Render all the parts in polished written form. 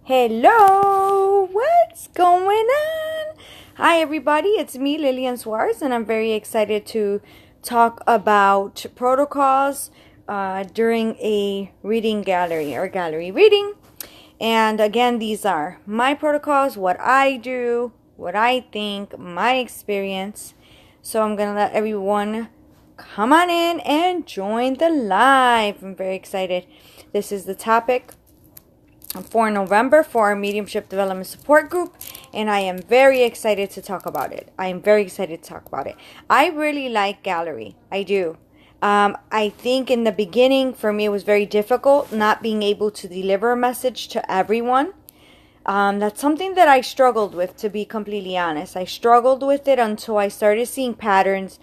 Hello, what's going on? Hi, everybody. It's me, Lillian Suarez, and I'm very excited to talk about protocols during a reading gallery or gallery reading. And again, these are my protocols, what I do, what I think, my experience. So I'm going to let everyone come on in and join the live. I'm very excited. This is the topic for November for our Mediumship Development Support Group, and I am very excited to talk about it. I really like gallery. I do. I think in the beginning, for me, it was very difficult not being able to deliver a message to everyone. That's something that I struggled with, to be completely honest. I struggled with it until I started seeing patterns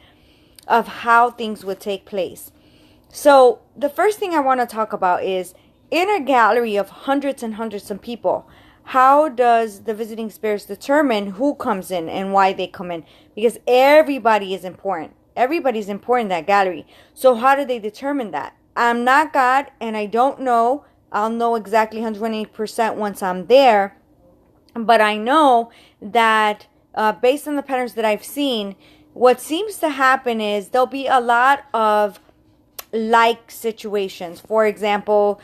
of how things would take place. So the first thing I want to talk about is, in a gallery of hundreds and hundreds of people, how does the visiting spirits determine who comes in and why they come in? Because everybody is important. Everybody's important in that gallery. So how do they determine that? I'm not God, and I don't know. I'll know exactly 120% once I'm there. But I know that based on the patterns that I've seen, what seems to happen is there'll be a lot of like situations. For example,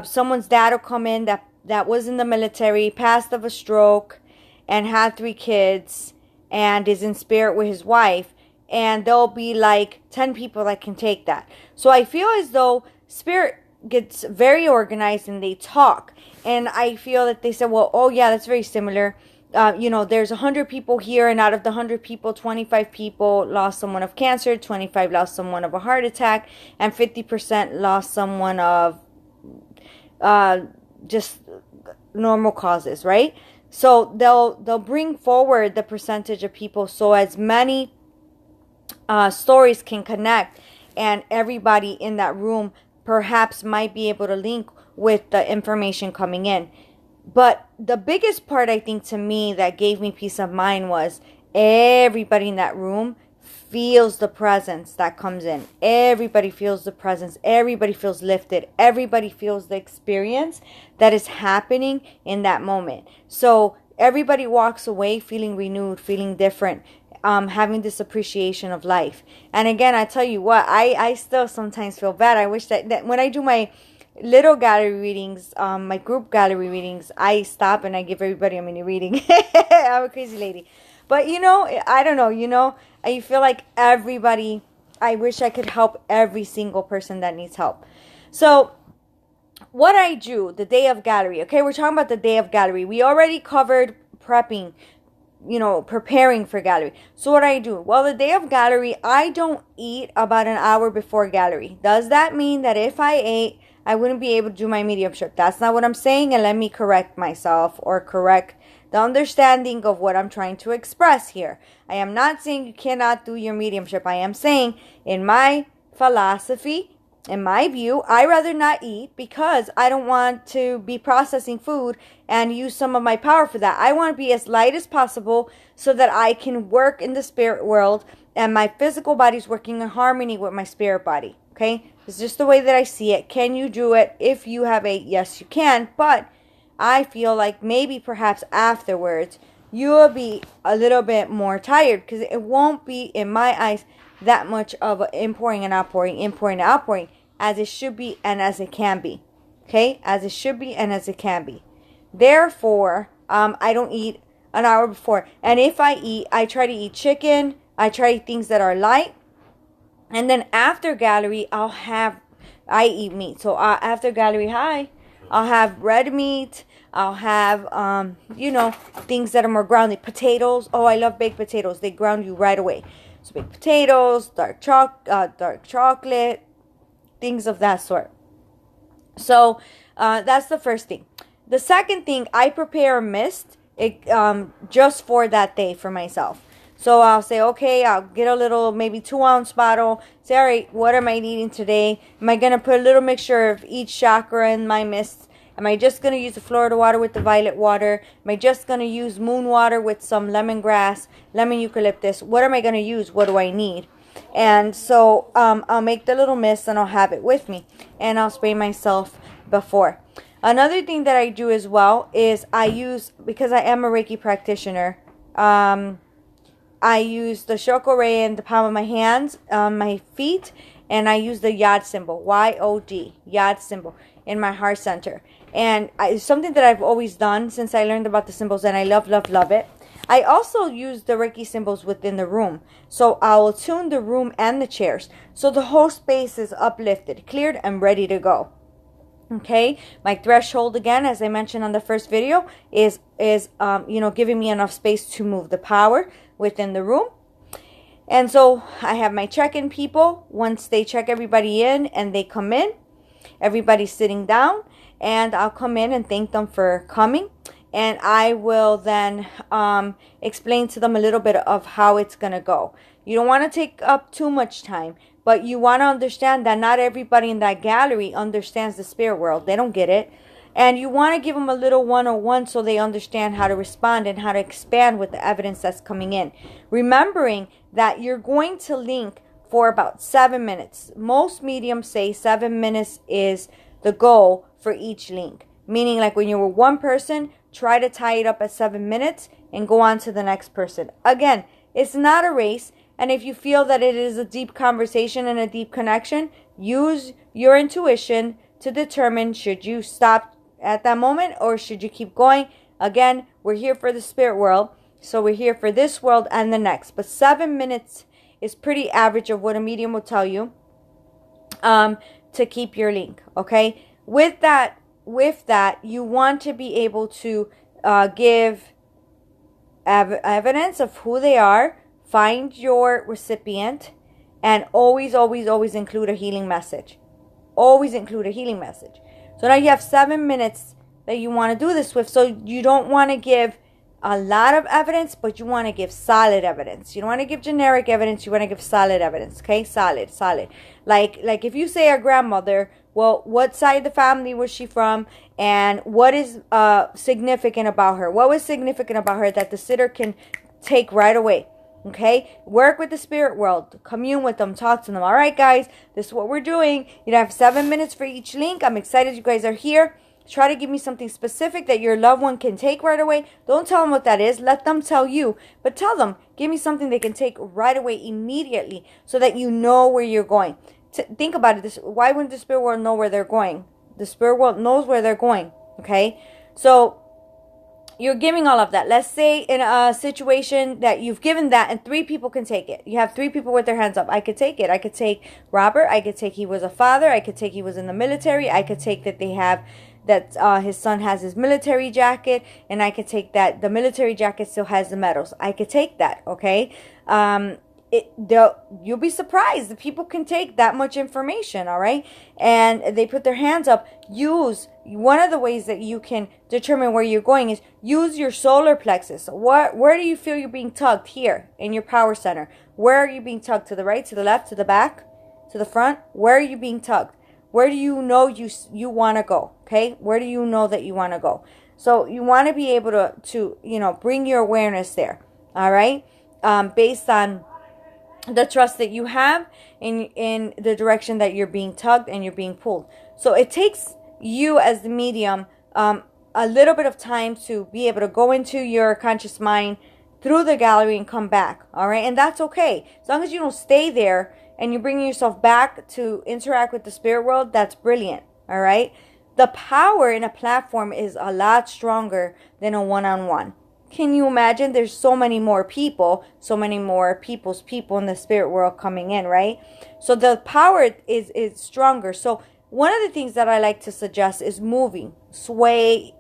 someone's dad will come in that was in the military, passed of a stroke, and had 3 kids, and is in spirit with his wife, and there'll be like 10 people that can take that. So I feel as though spirit gets very organized and they talk, and I feel that they said, well, oh yeah, that's very similar. There's 100 people here, and out of the 100 people, 25 people lost someone of cancer, 25 lost someone of a heart attack, and 50% lost someone of just normal causes, right? So they'll bring forward the percentage of people so as many stories can connect, and everybody in that room perhaps might be able to link with the information coming in. But the biggest part, I think, to me that gave me peace of mind was everybody in that room feels the presence that comes in. Everybody feels the presence. Everybody feels lifted. Everybody feels the experience that is happening in that moment. So everybody walks away feeling renewed, feeling different, having this appreciation of life. And again, I tell you what, I still sometimes feel bad. I wish that when I do my little gallery readings, my group gallery readings, I stop and I give everybody a mini reading. I'm a crazy lady. But, I don't know, I feel like everybody, I wish I could help every single person that needs help. So what I do the day of gallery, okay, we're talking about the day of gallery. We already covered prepping, preparing for gallery. So what I do? Well, the day of gallery, I don't eat about an hour before gallery. Does that mean that if I ate, I wouldn't be able to do my mediumship? That's not what I'm saying, and let me correct myself, or correct the understanding of what I'm trying to express here. I am not saying you cannot do your mediumship. I am saying, in my philosophy, in my view, I rather not eat because I don't want to be processing food and use some of my power for that. I want to be as light as possible so that I can work in the spirit world and my physical body is working in harmony with my spirit body. Okay? It's just the way that I see it. Can you do it? If you have ate, yes, you can. But I feel like maybe perhaps afterwards you will be a little bit more tired, because it won't be, in my eyes, that much of an inpouring and outpouring, as it should be and as it can be. Okay? As it should be and as it can be. Therefore, I don't eat an hour before. And if I eat, I try to eat chicken. I try to eat things that are light. And then after gallery, I eat meat. So after gallery, I'll have red meat. I'll have, things that are more grounded. Potatoes. Oh, I love baked potatoes. They ground you right away. So baked potatoes, dark chocolate, things of that sort. So that's the first thing. The second thing, I prepare a mist just for that day for myself. So I'll say, okay, I'll get a little, maybe 2-ounce bottle. Say, all right, what am I needing today? Am I going to put a little mixture of each chakra in my mist? Am I just going to use the Florida water with the violet water? Am I just going to use moon water with some lemongrass, lemon eucalyptus? What am I going to use? What do I need? And so I'll make the little mist and I'll have it with me. And I'll spray myself before. Another thing that I do as well is I use, because I am a Reiki practitioner, I use the Shokore in the palm of my hands, my feet, and I use the Yod symbol, Y-O-D, Yod symbol, in my heart center. And it's something that I've always done since I learned about the symbols, and I love, love, love it. I also use the Reiki symbols within the room. So I'll tune the room and the chairs. So the whole space is uplifted, cleared, and ready to go. Okay, my threshold, again, as I mentioned on the first video, is giving me enough space to move the power within the room. And so I have my check-in people. Once they check everybody in and they come in, everybody's sitting down, and I'll come in and thank them for coming. And I will then explain to them a little bit of how it's going to go. You don't want to take up too much time, but you want to understand that not everybody in that gallery understands the spirit world. They don't get it. And you want to give them a little 101 so they understand how to respond and how to expand with the evidence that's coming in. Remembering that you're going to link for about 7 minutes. Most mediums say 7 minutes is the goal for each link. Meaning, like when you were one person, try to tie it up at 7 minutes and go on to the next person. Again, it's not a race. And if you feel that it is a deep conversation and a deep connection, use your intuition to determine, should you stop at that moment or should you keep going? Again, we're here for the spirit world. So we're here for this world and the next. But 7 minutes is pretty average of what a medium will tell you to keep your link. Okay. With that, you want to be able to give evidence of who they are. Find your recipient, and always, always, always include a healing message. Always include a healing message. So now you have 7 minutes that you want to do this with. So you don't want to give a lot of evidence, but you want to give solid evidence. You don't want to give generic evidence. You want to give solid evidence. Okay, solid. Like if you say our grandmother, well, what side of the family was she from, and what is significant about her? What was significant about her that the sitter can take right away? Okay, work with the spirit world, commune with them, talk to them. All right, guys, this is what we're doing. You have 7 minutes for each link. I'm excited you guys are here. Try to give me something specific that your loved one can take right away. Don't tell them what that is. Let them tell you. But tell them, give me something they can take right away, immediately, so that you know where you're going. Think about it. Why wouldn't the spirit world know where they're going? The spirit world knows where they're going. Okay, so you're giving all of that. Let's say in a situation that you've given that and 3 people can take it. You have 3 people with their hands up. I could take it. I could take Robert. I could take he was a father. I could take he was in the military. I could take that they have that his son has his military jacket, and I could take that the military jacket still has the medals. I could take that. Okay. You'll be surprised that people can take that much information. All right. And they put their hands up. Use one of the ways that you can determine where you're going is use your solar plexus. Where do you feel you're being tugged? Here in your power center. Where are you being tugged? To the right, to the left, to the back, to the front? Where are you being tugged? Where do you know you want to go? Okay. Where do you know that you want to go? So you want to be able to bring your awareness there. All right. Based on the trust that you have in the direction that you're being tugged and you're being pulled. So it takes you as the medium a little bit of time to be able to go into your conscious mind through the gallery and come back. All right. And that's okay. As long as you don't stay there and you're bringing yourself back to interact with the spirit world, that's brilliant. All right. The power in a platform is a lot stronger than a one-on-one. Can you imagine? There's so many more people, so many more people's people in the spirit world coming in, right? So the power is stronger. So one of the things that I like to suggest is moving, sway,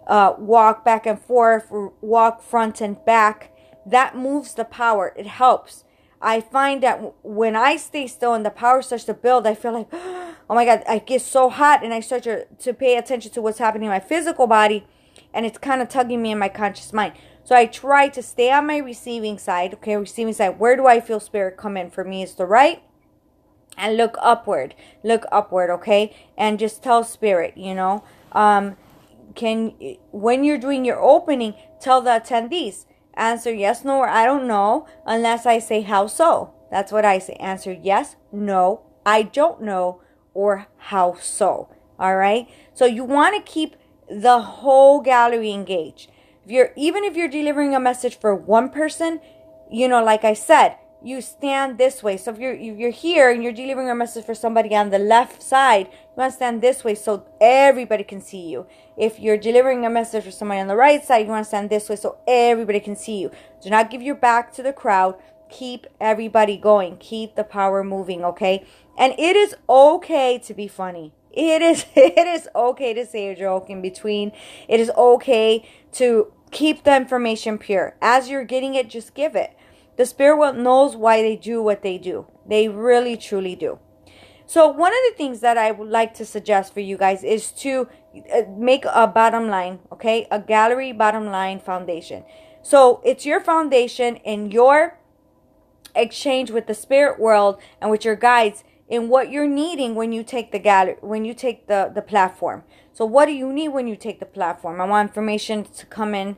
walk back and forth, walk front and back. That moves the power. It helps. I find that when I stay still and the power starts to build, I feel like, oh my God, I get so hot, and I start to pay attention to what's happening in my physical body, and it's kind of tugging me in my conscious mind. So I try to stay on my receiving side. Okay, receiving side. Where do I feel spirit come in? For me, it's the right. And look upward. Look upward, okay? And just tell spirit, when you're doing your opening, tell the attendees. Answer yes, no, or I don't know, unless I say how so. That's what I say. Answer yes, no, I don't know, or how so. All right. So you want to keep the whole gallery engaged. Even if you're delivering a message for one person, like I said, you stand this way. So if you're here and you're delivering a message for somebody on the left side, you want to stand this way so everybody can see you. If you're delivering a message for somebody on the right side, you want to stand this way so everybody can see you. Do not give your back to the crowd. Keep everybody going. Keep the power moving, okay? And it is okay to be funny. It is okay to say a joke in between. It is okay to keep the information pure. As you're getting it, just give it. The spirit world knows why they do what they do. They really, truly do. So one of the things that I would like to suggest for you guys is to make a bottom line, okay? A gallery bottom line foundation. So it's your foundation and your exchange with the spirit world and with your guides in what you're needing when you take the gallery, when you take the platform. So what do you need when you take the platform? I want information to come in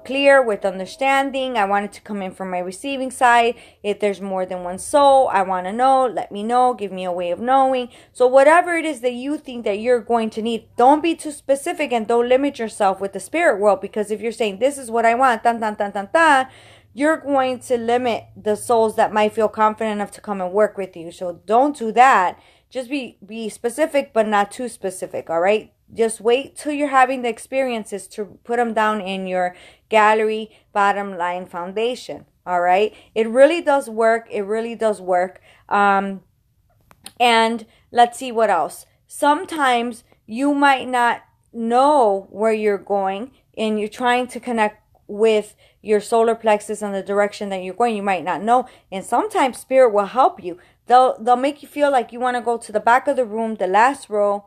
clear with understanding. I want it to come in from my receiving side. If there's more than one soul, I want to know. Let me know. Give me a way of knowing. So whatever it is that you think that you're going to need, don't be too specific and don't limit yourself with the spirit world, because if you're saying this is what I want, tan tan tan tan tan, you're going to limit the souls that might feel confident enough to come and work with you. So don't do that. Just be specific, but not too specific. All right. Just wait till you're having the experiences to put them down in your gallery bottom line foundation. All right. It really does work. It really does work. And let's see what else. Sometimes you might not know where you're going and you're trying to connect with your solar plexus and the direction that you're going. You might not know. And sometimes spirit will help you. They'll make you feel like you want to go to the back of the room, the last row,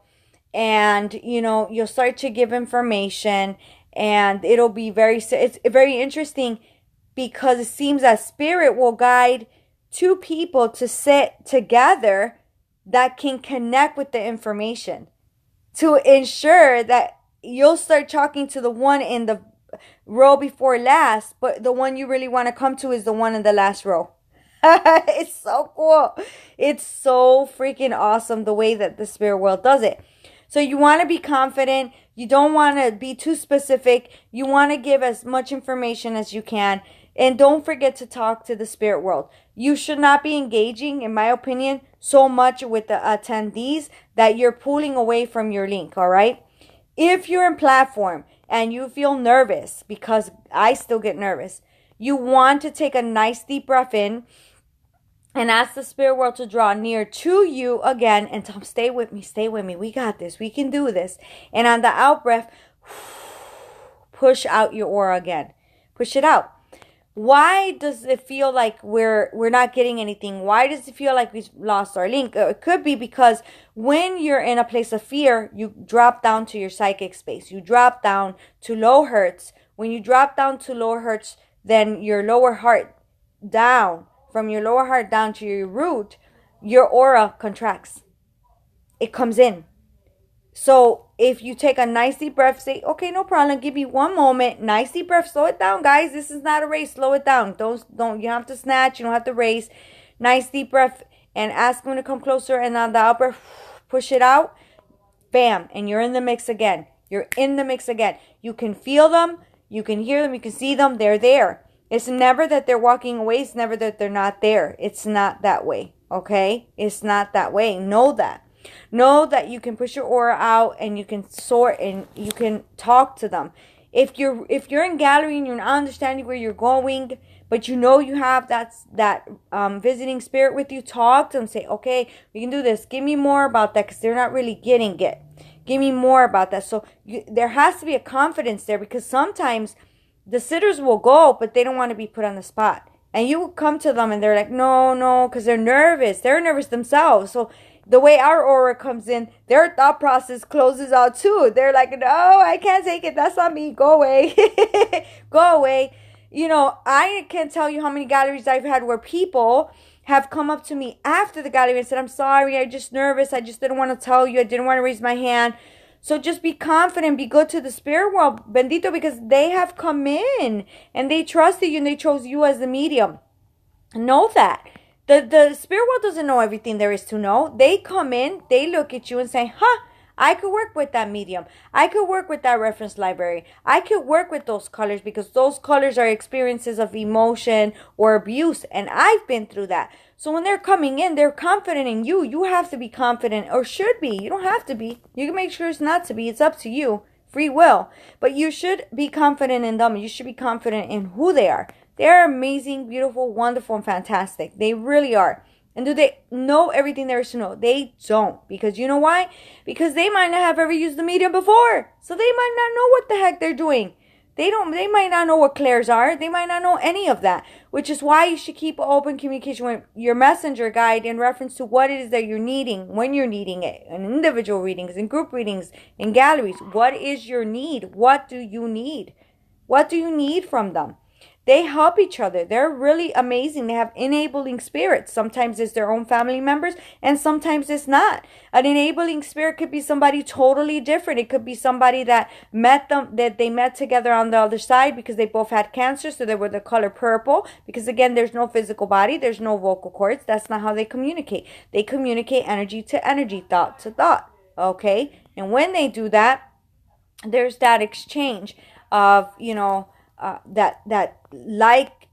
and you'll start to give information, and it'll be it's very interesting because it seems that spirit will guide two people to sit together that can connect with the information to ensure that you'll start talking to the one in the row before last, but the one you really want to come to is the one in the last row. It's so cool. It's so freaking awesome the way that the spirit world does it. So you want to be confident. You don't want to be too specific. You want to give as much information as you can. And don't forget to talk to the spirit world. You should not be engaging, in my opinion, so much with the attendees that you're pulling away from your link, all right? If you're in platform and you feel nervous, because I still get nervous, you want to take a nice deep breath in and ask the spirit world to draw near to you again and tell them, stay with me, we got this, we can do this. And on the out breath, push out your aura again. Push it out. Why does it feel like we're not getting anything? Why does it feel like we've lost our link? It could be because when you're in a place of fear, you drop down to your psychic space. You drop down to low hertz. When you drop down to lower hertz, then your lower heart down, from your lower heart down to your root, your aura contracts. It comes in. So if you take a nice deep breath, say, okay, no problem. Give me one moment. Nice deep breath. Slow it down, guys. This is not a race. Slow it down. Don't, you don't have to snatch. You don't have to race. Nice deep breath and ask them to come closer. And on the out breath, push it out. Bam. And you're in the mix again. You're in the mix again. You can feel them. You can hear them. You can see them. They're there. It's never that they're walking away. It's never that they're not there. It's not that way. Okay? It's not that way. Know that. Know that you can push your aura out and you can sort and you can talk to them. If you're in gallery and you're not understanding where you're going, but you know you have that visiting spirit with you, talk to them. Say, okay, we can do this. Give me more about that, because they're not really getting it. Give me more about that. So there has to be a confidence there, because sometimes the sitters will go, but they don't want to be put on the spot. And you will come to them and they're like, no, because they're nervous. They're nervous themselves. So the way our aura comes in, their thought process closes out too. They're like, no, I can't take it. That's not me. Go away. Go away. I can't tell you how many galleries I've had where people have come up to me after the gallery and said, I'm sorry, I'm just nervous. I just didn't want to tell you. I didn't want to raise my hand. So just be confident, be good to the spirit world, bendito, because they have come in and they trusted you and they chose you as the medium. Know that. The spirit world doesn't know everything there is to know. They come in, they look at you and say, I could work with that medium. I could work with that reference library. I could work with those colors because those colors are experiences of emotion or abuse. And I've been through that. So when they're coming in, they're confident in you. You have to be confident, or should be. You don't have to be. You can make sure it's not to be. It's up to you. Free will. But you should be confident in them. You should be confident in who they are. They're amazing, beautiful, wonderful, and fantastic. They really are. And do they know everything there is to know? They don't. Because you know why? Because they might not have ever used the medium before. So they might not know what the heck they're doing. They might not know what clairs are. They might not know any of that. Which is why you should keep open communication with your messenger guide in reference to what it is that you're needing, when you're needing it. In individual readings, in group readings, in galleries. What is your need? What do you need? What do you need from them? They help each other. They're really amazing. They have enabling spirits. Sometimes it's their own family members, and sometimes it's not. An enabling spirit could be somebody totally different. It could be somebody that they met together on the other side because they both had cancer, so they were the color purple. Because again, there's no physical body, there's no vocal cords. That's not how they communicate. They communicate energy to energy, thought to thought. Okay? And when they do that, there's that exchange of, that like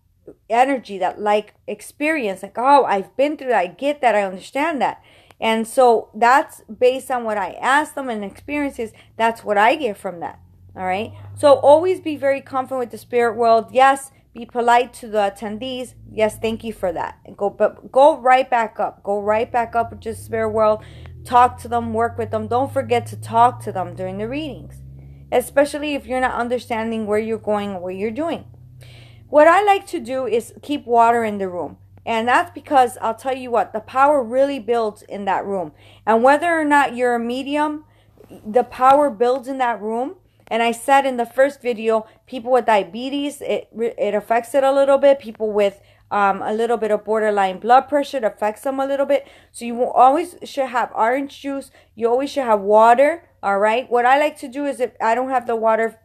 energy, that like experience, like, oh, I've been through that, I get that, I understand that. And so that's based on what I ask them and experiences. That's what I get from that. All right. So always be very confident with the spirit world. Yes. Be polite to the attendees. Yes. Thank you for that. And go right back up. Go right back up with the spirit world. Talk to them, work with them. Don't forget to talk to them during the readings, especially if you're not understanding where you're going or what you're doing. What I like to do is keep water in the room. And that's because I'll tell you what, the power really builds in that room. And whether or not you're a medium, the power builds in that room. And I said in the first video, people with diabetes, it affects it a little bit. People with a little bit of borderline blood pressure, it affects them a little bit. So you always should have orange juice. You always should have water. All right. What I like to do is, if I don't have the water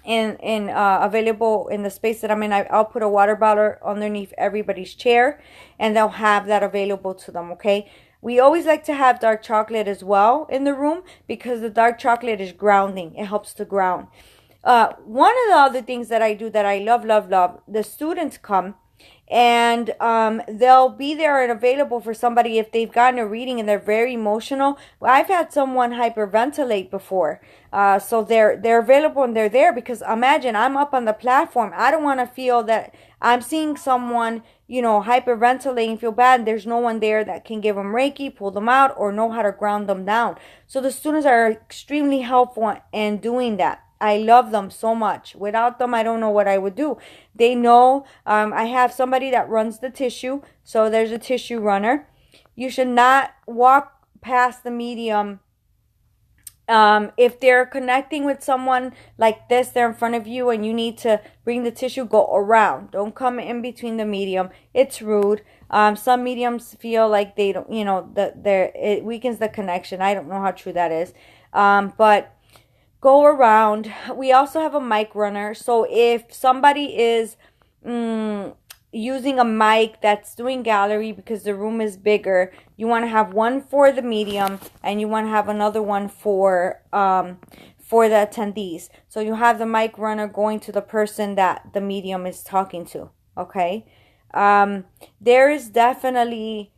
available in the space that I'm in, I'll put a water bottle underneath everybody's chair, and they'll have that available to them. Okay. We always like to have dark chocolate as well in the room, because the dark chocolate is grounding. It helps to ground. One of the other things that I do that I love, the students come and they'll be there and available for somebody if they've gotten a reading and they're very emotional. I've had someone hyperventilate before. So they're available and they're there, because imagine I'm up on the platform. I don't want to feel that I'm seeing someone, hyperventilating, feel bad, and there's no one there that can give them Reiki, pull them out, or know how to ground them down. So the students are extremely helpful in doing that. I love them so much. Without them, I don't know what I would do. They know I have somebody that runs the tissue. So there's a tissue runner. You should not walk past the medium. If they're connecting with someone like this, they're in front of you and you need to bring the tissue, go around. Don't come in between the medium. It's rude. Some mediums feel like they don't, it weakens the connection. I don't know how true that is. But go around. We also have a mic runner. So if somebody is using a mic that's doing gallery because the room is bigger, you want to have one for the medium and you want to have another one for the attendees. So you have the mic runner going to the person that the medium is talking to. Okay. There is definitely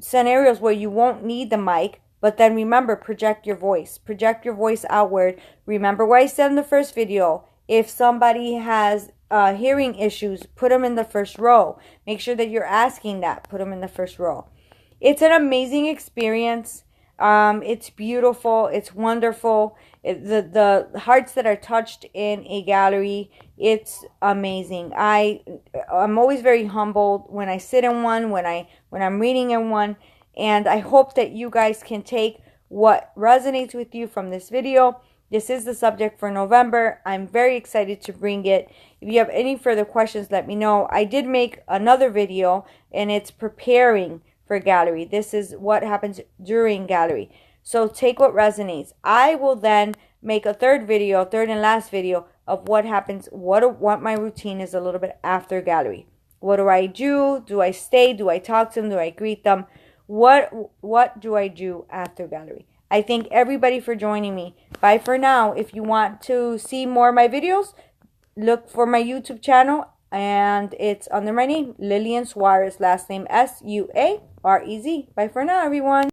scenarios where you won't need the mic. But then remember, project your voice. Project your voice outward. Remember what I said in the first video. If somebody has hearing issues, put them in the first row. Make sure that you're asking that. Put them in the first row. It's an amazing experience. It's beautiful. It's wonderful. The hearts that are touched in a gallery, it's amazing. I'm always very humbled when I sit in one, when I'm reading in one. And I hope that you guys can take what resonates with you from this video. This is the subject for November. I'm very excited to bring it. If you have any further questions, let me know. I did make another video, and it's preparing for gallery. This is what happens during gallery. So take what resonates. I will then make a third and last video of what happens, what my routine is a little bit after gallery. What do I do? Do I stay? Do I talk to them? Do I greet them? what do I do after gallery? I thank everybody for joining me. Bye for now. If you want to see more of my videos, look for my YouTube channel, and it's under my name, Lillian Suarez, last name Suarez. Bye for now, everyone.